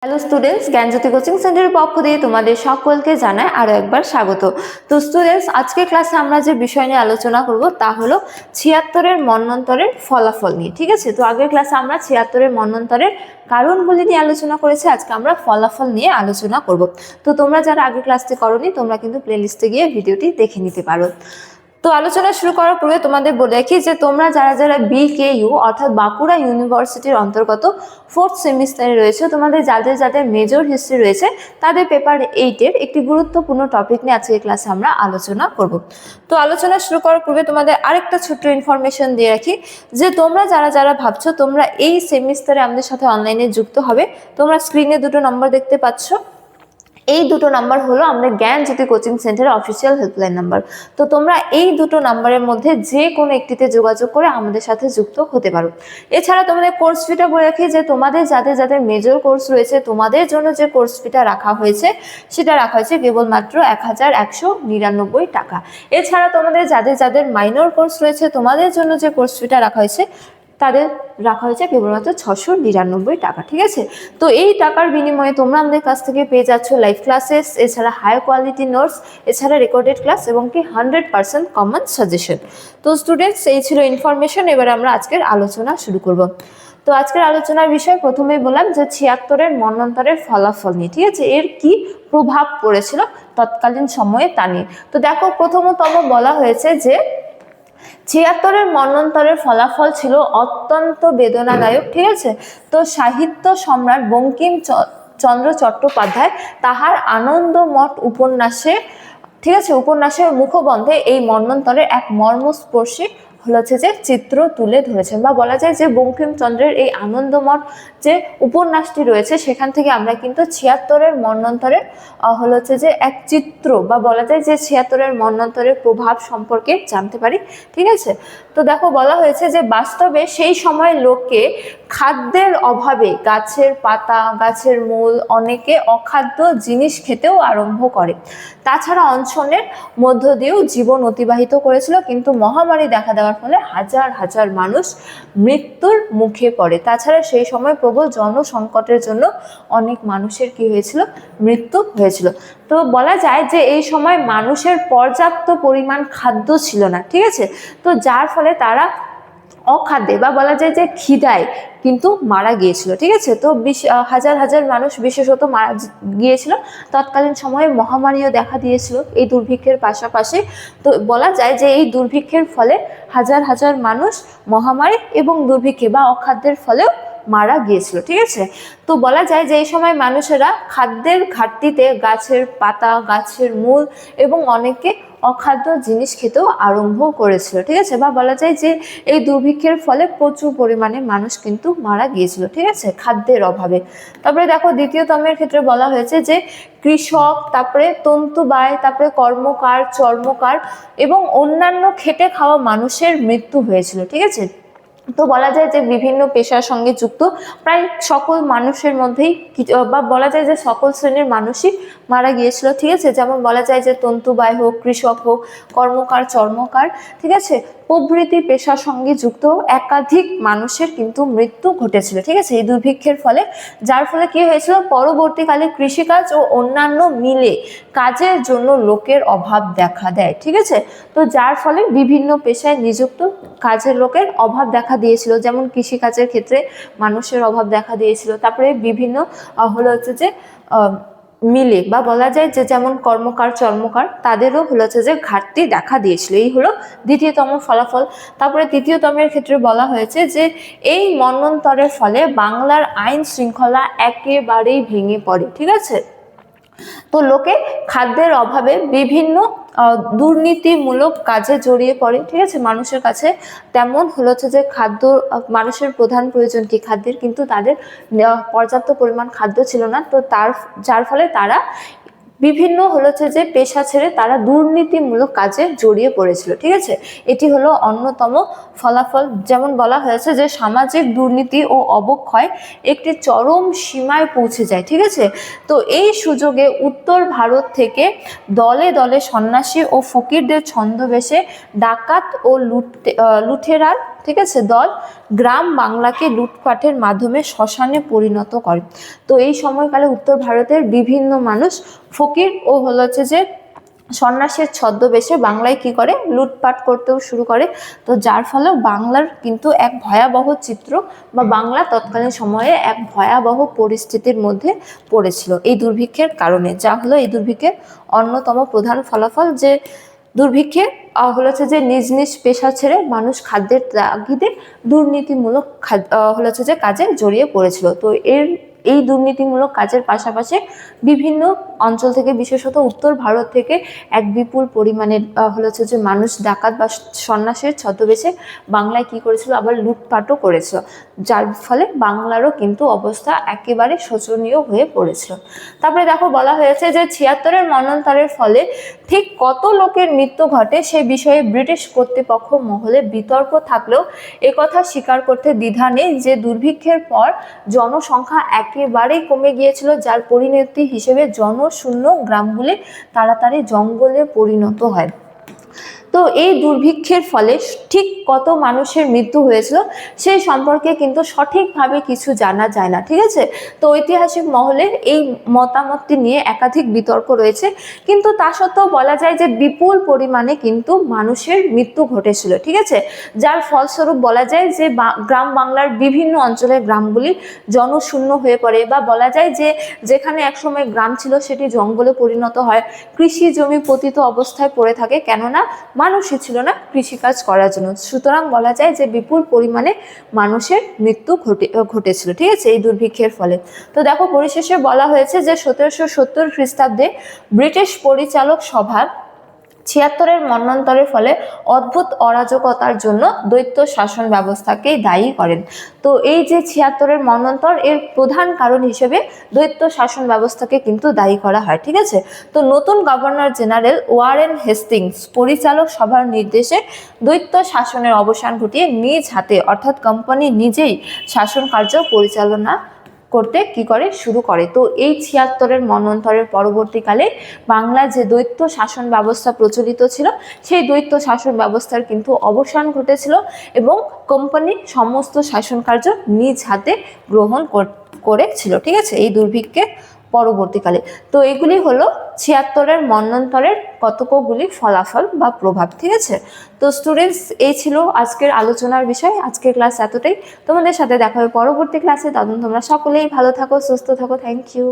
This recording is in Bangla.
হ্যালো স্টুডেন্টস, জ্ঞানজ্যোতি কোচিং সেন্টারের পক্ষ দিয়ে তোমাদের সকলকে জানাই আরো একবার স্বাগত। তো স্টুডেন্টস, আজকের ক্লাসে আমরা যে বিষয় নিয়ে আলোচনা করব তা হলো ৭৬-এর মন্বন্তরের ফলাফল নিয়ে। ঠিক আছে, তো আগের ক্লাসে আমরা ৭৬-এর মন্বন্তরের কারণগুলি নিয়ে আলোচনা করেছি, আজকে আমরা ফলাফল নিয়ে আলোচনা করব। তো তোমরা যারা আগের ক্লাসটি করোনি তোমরা কিন্তু প্লেলিস্টে গিয়ে ভিডিওটি দেখে নিতে পারো। তো আলোচনা শুরু করার পূর্বে তোমাদের বলে রাখি যে তোমরা যারা যারা BKU অর্থাৎ বাঁকুড়া ইউনিভার্সিটির অন্তর্গত 4th সেমিস্টারে রয়েছে, তোমাদের যাদের যাদের মেজর হিস্ট্রি রয়েছে তাদের পেপার 8-এর একটি গুরুত্বপূর্ণ টপিক নিয়ে আজকের ক্লাসে আমরা আলোচনা করব। তো আলোচনা শুরু করার পূর্বে তোমাদের আরেকটা ছোট্ট ইনফরমেশন দিয়ে রাখি যে তোমরা যারা যারা ভাবছো তোমরা এই সেমিস্টারে আমাদের সাথে অনলাইনে যুক্ত হবে, তোমরা স্ক্রিনে দুটো নম্বর দেখতে পাচ্ছ। এই দুটো নাম্বার হলো আমাদের জ্ঞানজ্যোতি কোচিং সেন্টারের অফিসিয়াল হেল্পলাইন নাম্বার। তো তোমরা এই দুটো নাম্বারের মধ্যে যে কোনো একটিতে যোগাযোগ করে আমাদের সাথে যুক্ত হতে পারো। এছাড়া তোমাদের কোর্স ফিটা বলে রাখি যে তোমাদের যাদের যাদের মেজর কোর্স রয়েছে তোমাদের জন্য যে কোর্স ফিটা রাখা হয়েছে সেটা রাখা হয়েছে কেবলমাত্র ১,১৯৯ টাকা। এছাড়া তোমাদের যাদের যাদের মাইনর কোর্স রয়েছে তোমাদের জন্য যে কোর্স ফিটা রাখা হয়েছে তাদের রাখা হয়েছে কেবলমাত্র ৬৯৯ টাকা। ঠিক আছে, তো এই টাকার বিনিময়ে তোমরা আমাদের কাছ থেকে পেয়ে যাচ্ছ লাইভ ক্লাসেস, এছাড়া হাই কোয়ালিটি নোটস, এছাড়া রেকর্ডেড ক্লাস এবং কি 100% কমন সাজেশন। তো স্টুডেন্টস, এই ছিল ইনফরমেশন। এবার আমরা আজকের আলোচনা শুরু করব। তো আজকের আলোচনার বিষয় প্রথমেই বললাম যে ৭৬-এর মন্বন্তরের ফলাফল নিয়ে। ঠিক আছে, এর কি প্রভাব পড়েছিল তৎকালীন সময়ে তা নিয়ে। তো দেখো, প্রথমতম বলা হয়েছে যে ৭৬-এর মন্বন্তরের ফলাফল ছিল অত্যন্ত বেদনাদায়ক। ঠিক আছে, তো সাহিত্য সম্রাট বঙ্কিমচন্দ্র চট্টোপাধ্যায় তাহার আনন্দমঠ উপন্যাসে, ঠিক আছে, উপন্যাসের মুখবন্ধে এই মন্বন্তরের এক মর্মস্পর্শী হচ্ছে যে চিত্র তুলে ধরেছেন, বা বলা যায় যে বঙ্কিমচন্দ্রের এই আনন্দমঠ যে উপন্যাসটি রয়েছে সেখান থেকে আমরা কিন্তু ৭৬-এর মন্বন্তরের হচ্ছে যে এক চিত্র, বা বলা যায় যে ৭৬-এর মন্বন্তরের প্রভাব সম্পর্কে জানতে পারি। ঠিক আছে, তো দেখো বলা হয়েছে যে বাস্তবে সেই সময় লোককে খাদ্যের অভাবে গাছের পাতা, গাছের মূল, অনেকে অখাদ্য জিনিস খেতেও আরম্ভ করে। তাছাড়া অনশনের মধ্য দিয়েও জীবন অতিবাহিত করেছিল, কিন্তু মহামারী দেখা দেওয়ার ফলে হাজার হাজার মানুষ মৃত্যুর মুখে পড়ে। তাছাড়া সেই সময় প্রবল জনসংকটের জন্য অনেক মানুষের কি হয়েছিল, মৃত্যু হয়েছিল। তো বলা যায় যে এই সময় মানুষের পর্যাপ্ত পরিমাণ খাদ্য ছিল না। ঠিক আছে, তো যার ফলে তারা অখাদ্যে, বা বলা যায় যে খিদায় কিন্তু মারা গিয়েছিল। ঠিক আছে, তো হাজার হাজার মানুষ বিশেষত মারা গিয়েছিল। তৎকালীন সময়ে মহামারীও দেখা দিয়েছিল এই দুর্ভিক্ষের পাশাপাশি। তো বলা যায় যে এই দুর্ভিক্ষের ফলে হাজার হাজার মানুষ মহামারী এবং দুর্ভিক্ষে বা অখাদ্যের ফলেও মারা গিয়েছিল। ঠিক আছে, তো বলা যায় যে এই সময় মানুষেরা খাদ্যের ঘাটতিতে গাছের পাতা, গাছের মূল এবং অনেকে অখাদ্য জিনিস খেতেও আরম্ভ করেছিল। ঠিক আছে, বা বলা যায় যে এই দুর্ভিক্ষের ফলে প্রচুর পরিমাণে মানুষ কিন্তু মারা গিয়েছিল। ঠিক আছে, খাদ্যের অভাবে। তারপরে দেখো, দ্বিতীয় তমের ক্ষেত্রে বলা হয়েছে যে কৃষক, তারপরে তন্তুবায়, তারপরে কর্মকার, চর্মকার এবং অন্যান্য খেটে খাওয়া মানুষের মৃত্যু হয়েছিল। ঠিক আছে, তো বলা যায় যে বিভিন্ন পেশার সঙ্গে যুক্ত প্রায় সকল মানুষের মধ্যেই, বা বলা যায় যে সকল শ্রেণীর মানুষই মারা গিয়েছিল। ঠিক আছে, যেমন বলা যায় যে তন্তুবায় হোক, কৃষক হোক, কর্মকার, চর্মকার, ঠিক আছে, প্রভৃতি পেশার সঙ্গে যুক্ত একাধিক মানুষের কিন্তু মৃত্যু ঘটেছিল। ঠিক আছে, এই দুর্ভিক্ষের ফলে, যার ফলে কি হয়েছিল, পরবর্তীকালে কৃষিকাজ ও অন্যান্য মিলে কাজের জন্য লোকের অভাব দেখা দেয়। ঠিক আছে, তো যার ফলে বিভিন্ন পেশায় নিযুক্ত কাজের লোকের অভাব দেখা দিয়েছিল, যেমন কৃষিকাজের ক্ষেত্রে মানুষের অভাব দেখা দিয়েছিল। তারপরে বিভিন্ন হচ্ছে যে মিলে, বা বলা যায় যে যেমন কর্মকার, চর্মকার, তাদেরও হচ্ছে যে ঘাটতি দেখা দিয়েছিল। এই হলো দ্বিতীয়তম ফলাফল। তারপরে তৃতীয়তমের ক্ষেত্রে বলা হয়েছে যে এই মন্বন্তরের ফলে বাংলার আইন শৃঙ্খলা একেবারেই ভেঙে পড়ে। ঠিক আছে, তো লোকে খাদ্যের অভাবে বিভিন্ন দুর্নীতিমূলক কাজে জড়িয়ে পড়ে। ঠিক আছে, মানুষের কাছে তেমন হচ্ছে যে খাদ্য, মানুষের প্রধান প্রয়োজন কি খাদ্যের, কিন্তু তাদের পর্যাপ্ত পরিমাণ খাদ্য ছিল না। তো যার ফলে তারা বিভিন্ন হচ্ছে যে পেশা ছেড়ে তারা দুর্নীতিমূলক কাজে জড়িয়ে পড়েছিল। ঠিক আছে, এটি হলো অন্যতম ফলাফল। যেমন বলা হয়েছে যে সামাজিক দুর্নীতি ও অবক্ষয় একটি চরম সীমায় পৌঁছে যায়। ঠিক আছে, তো এই সুযোগে উত্তর ভারত থেকে দলে দলে সন্ন্যাসী ও ফকিরদের ছন্দবেশে ডাকাত ও লুঠেরার ঠিক আছে, দল গ্রাম বাংলাকে লুটপাটের মাধ্যমে শ্মশানে পরিণত করে। তো এই সময়কালে উত্তর ভারতের বিভিন্ন মানুষ ফকির ও হচ্ছে যে সন্ন্যাসীর ছদ্মবেশে বাংলায় কি করে, লুটপাট করতেও শুরু করে। তো যার ফলে বাংলার কিন্তু এক ভয়াবহ চিত্র বা বাংলা তৎকালীন সময়ে এক ভয়াবহ পরিস্থিতির মধ্যে পড়েছিল এই দুর্ভিক্ষের কারণে। যা হলো এই দুর্ভিক্ষের অন্যতম প্রধান ফলাফল, যে দুর্ভিক্ষে হচ্ছে যে নিজ নিজ পেশা ছেড়ে মানুষ খাদ্যের তাগিদে দুর্নীতিমূলক হচ্ছে যে কাজে জড়িয়ে পড়েছিল। তো এই দুর্নীতিমূলক কাজের পাশাপাশি বিভিন্ন অঞ্চল থেকে, বিশেষত উত্তর ভারত থেকে এক বিপুল পরিমাণের হচ্ছে যে মানুষ ডাকাত বা সন্ন্যাসের ছদ্মবেশে বাংলায় কি করেছিল, আবার লুটপাটও করেছিল, যার ফলে বাংলারও কিন্তু অবস্থা একেবারে শোচনীয় হয়ে পড়েছিল। তারপরে দেখো বলা হয়েছে যে ৭৬-এর মন্বন্তরের ফলে ঠিক কত লোকের মৃত্যু ঘটে সে বিষয়ে ব্রিটিশ কর্তৃপক্ষ মহলে বিতর্ক থাকলেও একথা স্বীকার করতে দ্বিধা নেই যে দুর্ভিক্ষের পর জনসংখ্যা একেবারেই কমে গিয়েছিল, যার পরিণতি হিসেবে জনশূন্য গ্রামগুলি তাড়াতাড়ি জঙ্গলে পরিণত হয়। তো এই দুর্ভিক্ষের ফলে ঠিক কত মানুষের মৃত্যু হয়েছিল সেই সম্পর্কে কিন্তু সঠিকভাবে কিছু জানা যায় না, ঠিক আছে। তো ঐতিহাসিক মহলে এই মতামতটি নিয়ে একাধিক বিতর্ক রয়েছে, কিন্তু তা সত্ত্বেও বলা যায় যে বিপুল পরিমাণে কিন্তু মানুষের মৃত্যু ঘটেছিল, ঠিক আছে, যার ফলস্বরূপ বলা যায় যে গ্রাম বাংলার বিভিন্ন অঞ্চলের গ্রামগুলি জনশূন্য হয়ে পড়ে, বা বলা যায় যে যেখানে একসময় গ্রাম ছিল সেটি জঙ্গলে পরিণত হয়, কৃষি জমি পতিত অবস্থায় পড়ে থাকে, কেননা মানুষই ছিল না কৃষিকাজ করার জন্য। সুতরাং বলা যায় যে বিপুল পরিমাণে মানুষের মৃত্যু ঘটেছিল, ঠিক আছে, এই দুর্ভিক্ষের ফলে। তো দেখো পরিশেষে বলা হয়েছে যে ১৭৭০ খ্রিস্টাব্দে ব্রিটিশ পরিচালক সভা ৭৬-এর মন্বন্তরের ফলে অদ্ভুত অরাজকতার জন্য দ্বৈত শাসন ব্যবস্থাকেই দায়ী করেন। তো এই যে ৭৬-এর মন্বন্তর, এর প্রধান কারণ হিসেবে দ্বৈত শাসন ব্যবস্থাকে কিন্তু দায়ী করা হয়, ঠিক আছে। তো নতুন গভর্নর জেনারেল ওয়ারেন হেস্টিংস পরিচালক সভার নির্দেশে দ্বৈত শাসনের অবসান ঘটিয়ে নিজ হাতে, অর্থাৎ কোম্পানি নিজেই শাসন কার্য পরিচালনা করতে কি করে, শুরু করে। তো এই ৭৬-এর মন্বন্তরের পরবর্তীকালে বাংলা যে দ্বৈত শাসন ব্যবস্থা প্রচলিত ছিল সেই দ্বৈত শাসন ব্যবস্থার কিন্তু অবসান ঘটেছিল এবং কোম্পানি সমস্ত শাসন কার্য নিজ হাতে গ্রহণ করেছিল, ঠিক আছে, এই দুর্ভিক্ষে পরবর্তীকালে। তো এগুলি হলো ৭৬-এর মন্বন্তরের কতকগুলি ফলাফল বা প্রভাব, ঠিক আছে। তো স্টুডেন্টস, এই ছিল আজকের আলোচনার বিষয়। আজকের ক্লাস এতটাই। তোমাদের সাথে দেখা হবে পরবর্তী ক্লাসে। তখন তোমরা সকলেই ভালো থাকো, সুস্থ থাকো। Thank you.